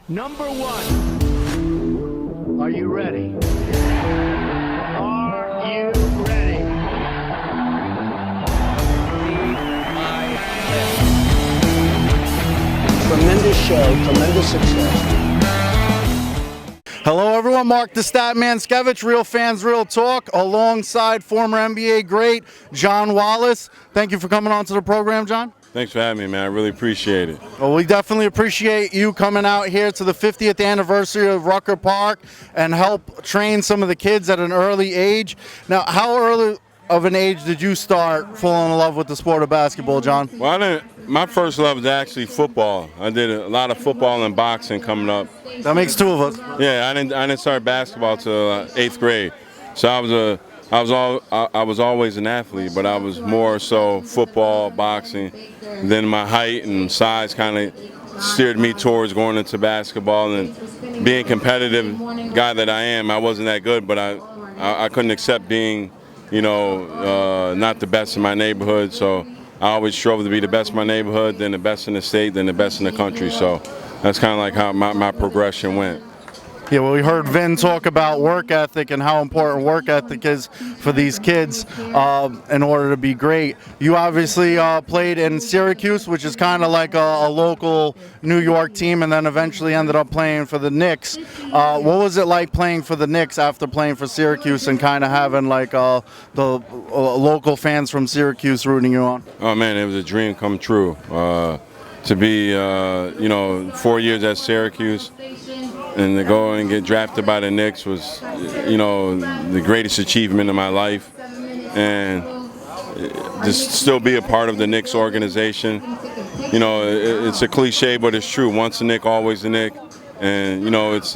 Number one. Are you ready? Are you ready? Tremendous show, tremendous success. Hello everyone, Mark the Statman Skevich, Real Fans, Real Talk, alongside former NBA great John Wallace. Thank you for coming on to the program, John. Thanks for having me, man. I really appreciate it. Well, we definitely appreciate you coming out here to the 50th anniversary of Rucker Park and help train some of the kids at an early age. Now, how early of an age did you start falling in love with the sport of basketball, John? Well, my first love was actually football. I did a lot of football and boxing coming up. That makes two of us. Yeah, I didn't start basketball till 8th grade. So I was always an athlete, but I was more so football, boxing. Then my height and size kind of steered me towards going into basketball, and being competitive guy that I am, I wasn't that good, but I couldn't accept being, not the best in my neighborhood. So I always strove to be the best in my neighborhood, then the best in the state, then the best in the country. So that's kind of like how my progression went. Yeah, well, we heard Vin talk about work ethic and how important work ethic is for these kids in order to be great. You obviously played in Syracuse, which is kind of like a local New York team, and then eventually ended up playing for the Knicks. What was it like playing for the Knicks after playing for Syracuse and kind of having like the local fans from Syracuse rooting you on? Oh, man, it was a dream come true. To be, 4 years at Syracuse, and to go and get drafted by the Knicks was, the greatest achievement of my life. And to still be a part of the Knicks organization, it's a cliche, but it's true. Once a Knick, always a Knick. And, it's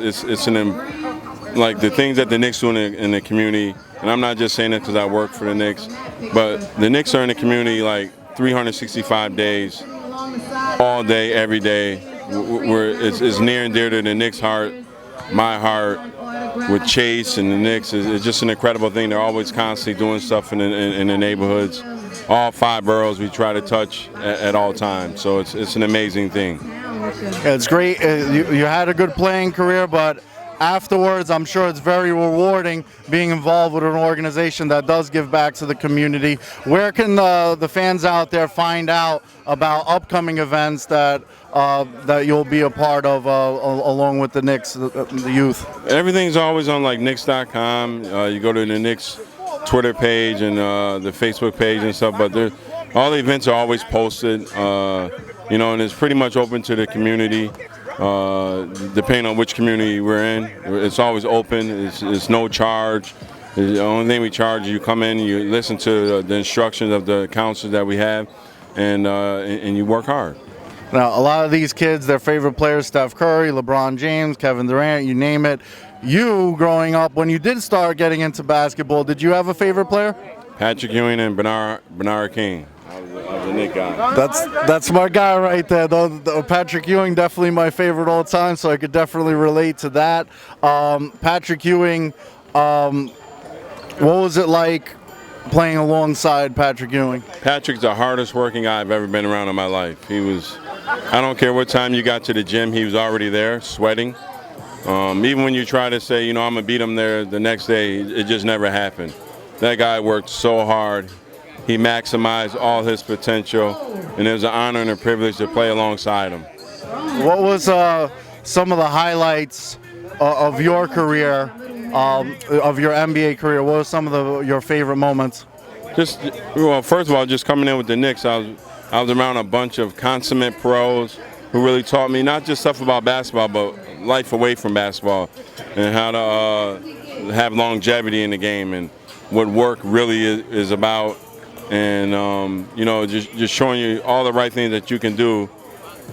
like the things that the Knicks do in the community, and I'm not just saying it because I work for the Knicks, but the Knicks are in the community like 365 days, all day, every day. It's near and dear to the Knicks' heart, my heart, with Chase and the Knicks. It's just an incredible thing. They're always constantly doing stuff in the neighborhoods. All 5 boroughs we try to touch at all times. So it's an amazing thing. Yeah, it's great. You had a good playing career, but afterwards, I'm sure it's very rewarding being involved with an organization that does give back to the community. Where can the fans out there find out about upcoming events that you'll be a part of along with the Knicks, the youth? Everything's always on like Knicks.com. You go to the Knicks Twitter page and the Facebook page and stuff, but all the events are always posted, and it's pretty much open to the community. Depending on which community we're in, it's always open. It's no charge. The only thing we charge is you come in, you listen to the instructions of the counselors that we have, and you work hard. Now, a lot of these kids, their favorite players, Steph Curry, LeBron James, Kevin Durant, you name it. You, growing up, when you did start getting into basketball, did you have a favorite player? Patrick Ewing and Bernard King. I was a Knick guy. That's my guy right there. Though Patrick Ewing, definitely my favorite all time, so I could definitely relate to that. Patrick Ewing, what was it like playing alongside Patrick Ewing? Patrick's the hardest working guy I've ever been around in my life. He was, I don't care what time you got to the gym, he was already there, sweating. Even when you try to say, I'm going to beat him there the next day, it just never happened. That guy worked so hard. He maximized all his potential, and it was an honor and a privilege to play alongside him. What was some of the highlights of your career, of your NBA career? What were some of your favorite moments? First of all, just coming in with the Knicks, I was around a bunch of consummate pros who really taught me not just stuff about basketball, but life away from basketball, and how to have longevity in the game and what work really is about. And just showing you all the right things that you can do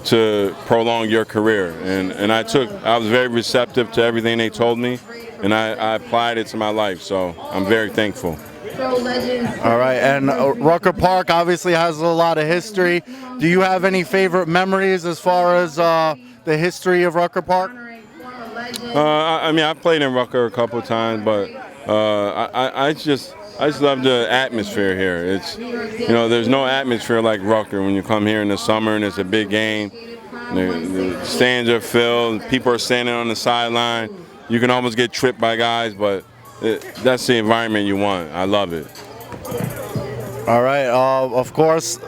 to prolong your career. And I was very receptive to everything they told me, and I applied it to my life. So I'm very thankful. All right, and Rucker Park obviously has a lot of history. Do you have any favorite memories as far as the history of Rucker Park? I played in Rucker a couple of times, but I just love the atmosphere here. It's, there's no atmosphere like Rucker when you come here in the summer and it's a big game. The stands are filled. People are standing on the sideline. You can almost get tripped by guys, but that's the environment you want. I love it. All right. Of course,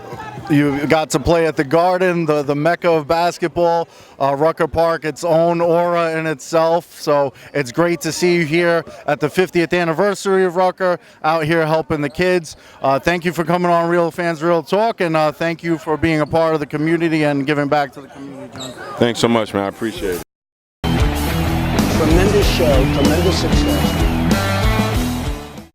you got to play at the Garden, the mecca of basketball. Rucker Park, its own aura in itself. So it's great to see you here at the 50th anniversary of Rucker, out here helping the kids. Thank you for coming on Real Fans Real Talk, and thank you for being a part of the community and giving back to the community, John. Thanks so much, man. I appreciate it. Tremendous show, tremendous success.